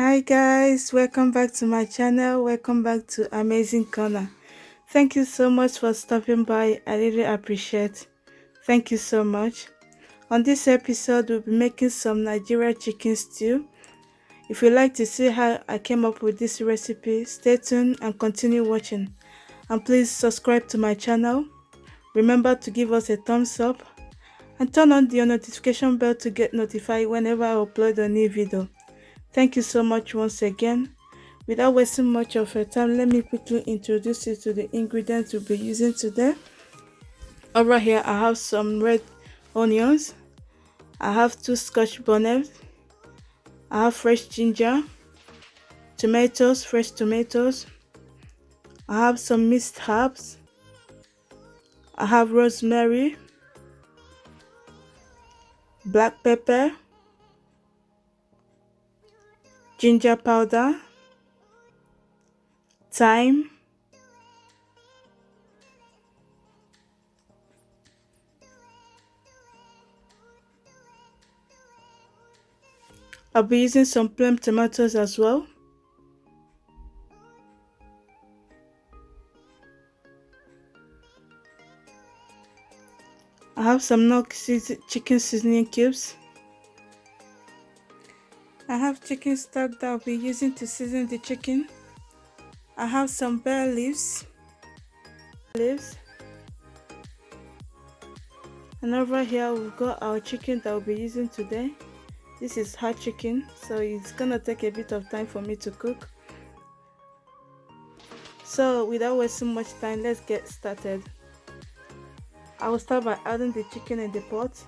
Hi guys, welcome back to my channel. Welcome back to Amazing Corner. Thank you so much for stopping by. I really appreciate. Thank you so much. On this episode, we'll be making some Nigerian chicken stew. If you'd like to see how I came up with this recipe, stay tuned and continue watching. And please subscribe to my channel. Remember to give us a thumbs up and turn on the notification bell to get notified whenever I upload a new video. Thank you so much once again. Without wasting much of your time, let me quickly introduce you to the ingredients we'll be using today. Over here, I have some red onions. I have 2 Scotch bonnets. I have fresh ginger, tomatoes, fresh tomatoes. I have some minced herbs. I have rosemary, black pepper, ginger powder, thyme, I'll be using some plum tomatoes as well. I have some chicken seasoning cubes. I have chicken stock that I'll be using to season the chicken. I have some bay leaves. And over here we've got our chicken that we'll be using today. This is hot chicken, so it's gonna take a bit of time for me to cook. So without wasting much time, let's get started. I will start by adding the chicken in the pot,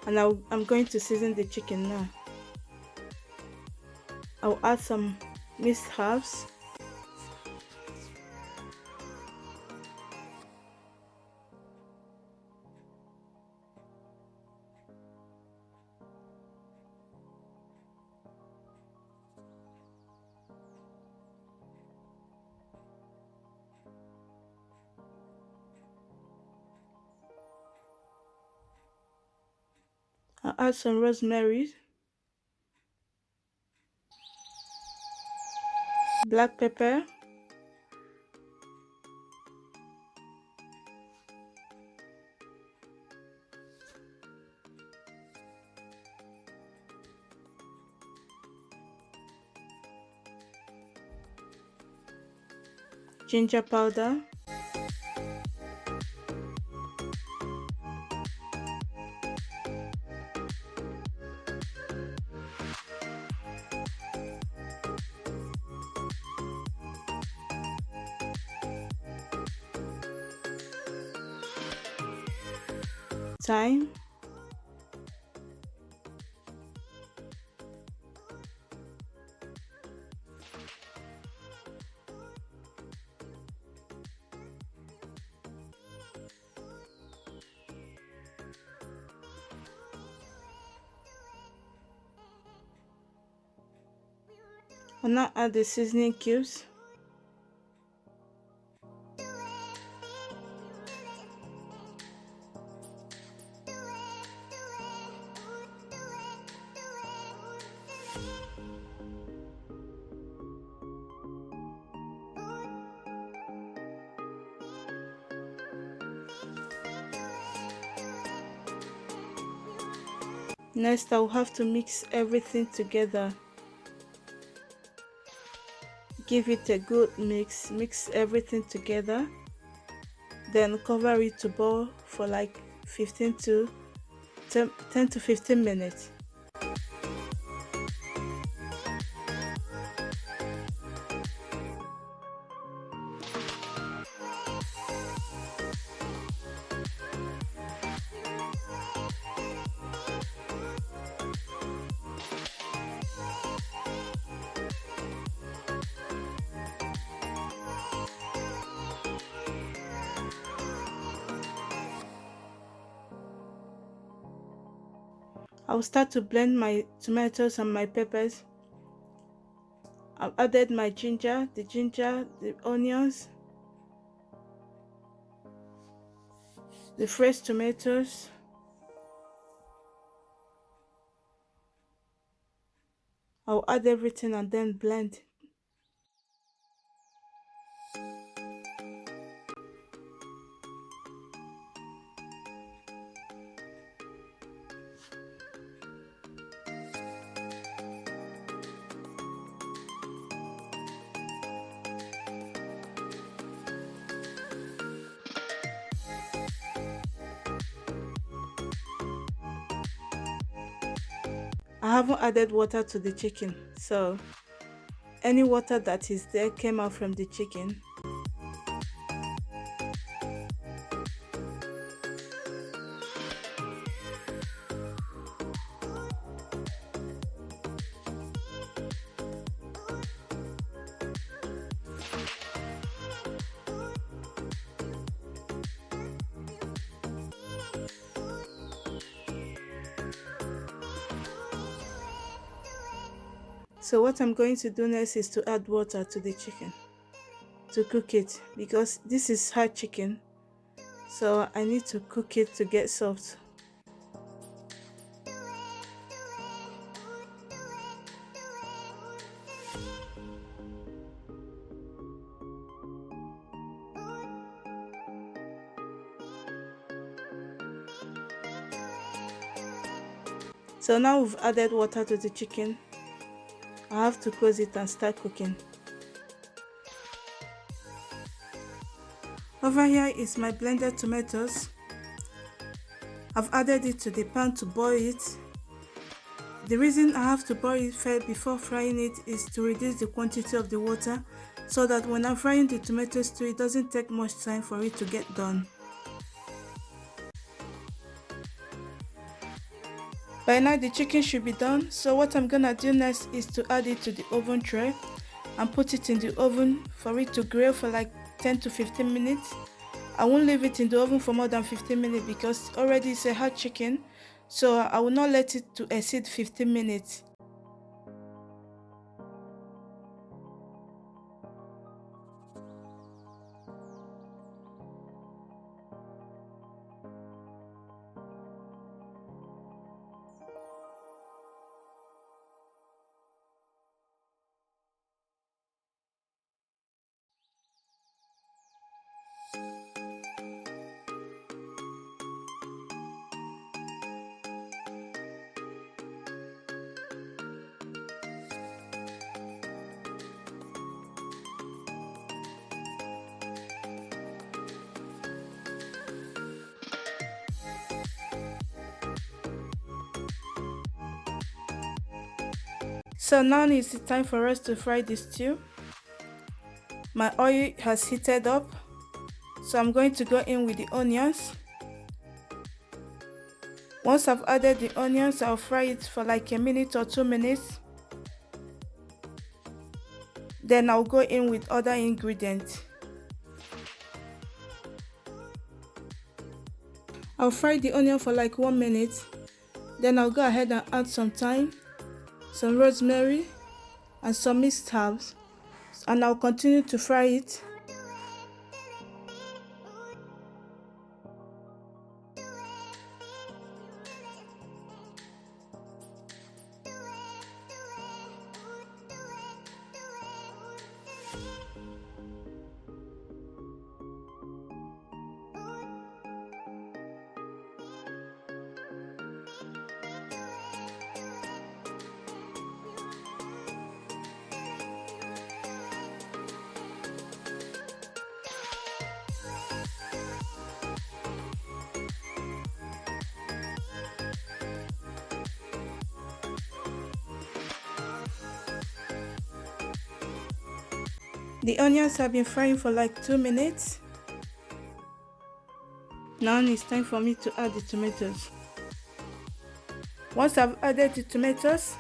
and I'm going to season the chicken now. I'll add some minced herbs. I'll add some rosemary, black pepper, ginger powder, thyme, I'll now add the seasoning cubes. Next, I'll have to mix everything together. Give it a good mix everything together. Then cover it to boil for like 10 to 15 minutes. I'll start to blend my tomatoes and my peppers. I've added my ginger, the onions, the fresh tomatoes, I'll add everything and then blend. I haven't added water to the chicken, so any water that is there came out from the chicken. So what I'm going to do next is to add water to the chicken to cook it, because this is hard chicken, so I need to cook it to get soft. So now we've added water to the chicken. I have to close it and start cooking. Over here is my blended tomatoes. I've added it to the pan to boil it. The reason I have to boil it first before frying it is to reduce the quantity of the water, so that when I'm frying the tomatoes too, it doesn't take much time for it to get done. By now the chicken should be done, so what I'm gonna do next is to add it to the oven tray and put it in the oven for it to grill for like 10 to 15 minutes. I won't leave it in the oven for more than 15 minutes because already it's a hard chicken, so I will not let it to exceed 15 minutes. So now is the time for us to fry the stew. My oil has heated up, so I'm going to go in with the onions. Once I've added the onions, I'll fry it for like a minute or 2 minutes. Then I'll go in with other ingredients. I'll fry the onion for like 1 minute. Then I'll go ahead and add some thyme, some rosemary, and some mixed herbs, and I'll continue to fry it. The onions have been frying for like 2 minutes. Now it's time for me to add the tomatoes. Once I've added the tomatoes,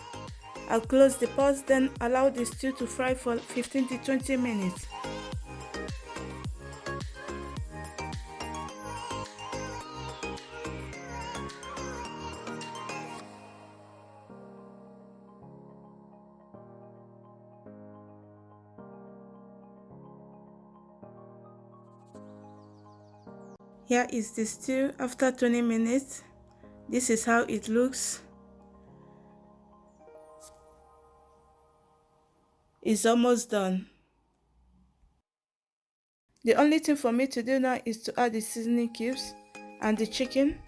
I'll close the pot, then allow the stew to fry for 15 to 20 minutes. Here is the stew after 20 minutes. This is how it looks. is almost done. The only thing for me to do now is to add the seasoning cubes and the chicken,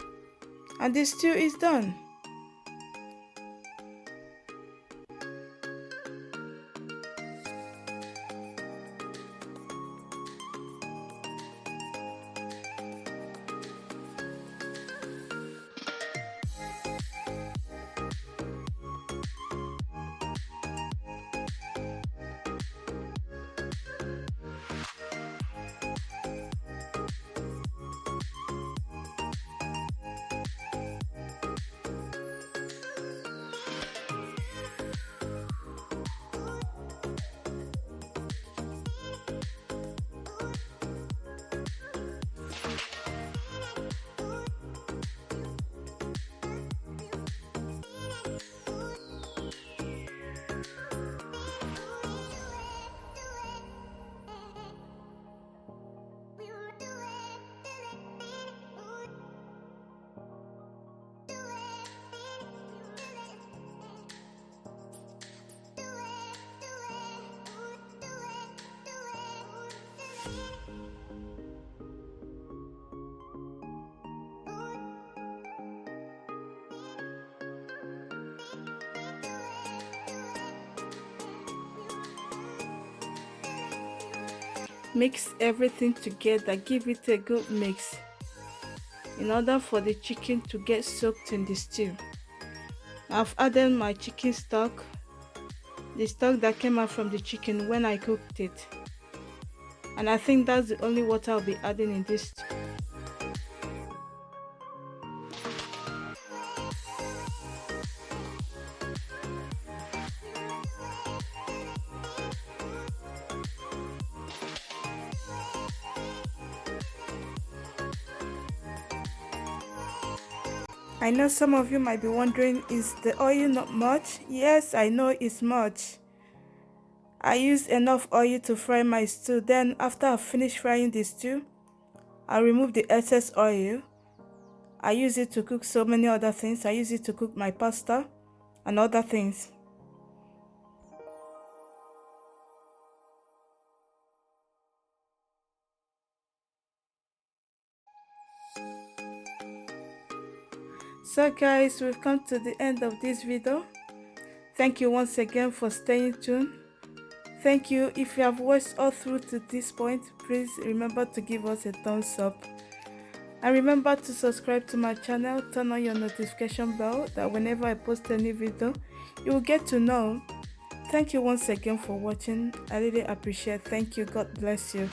and the stew is done. Mix everything together, give it a good mix in order for the chicken to get soaked in the stew. I've added my chicken stock, the stock that came out from the chicken when I cooked it, and I think that's the only water I'll be adding in this stew. I know some of you might be wondering, is the oil not much? Yes, I know it's much. I used enough oil to fry my stew. Then after I finish frying the stew, I remove the excess oil. I use it to cook so many other things. I use it to cook my pasta and other things. So guys, we've come to the end of this video. Thank you once again for staying tuned. Thank you. If you have watched all through to this point, please remember to give us a thumbs up. And remember to subscribe to my channel, turn on your notification bell that whenever I post a new video, you will get to know. Thank you once again for watching. I really appreciate it. Thank you. God bless you.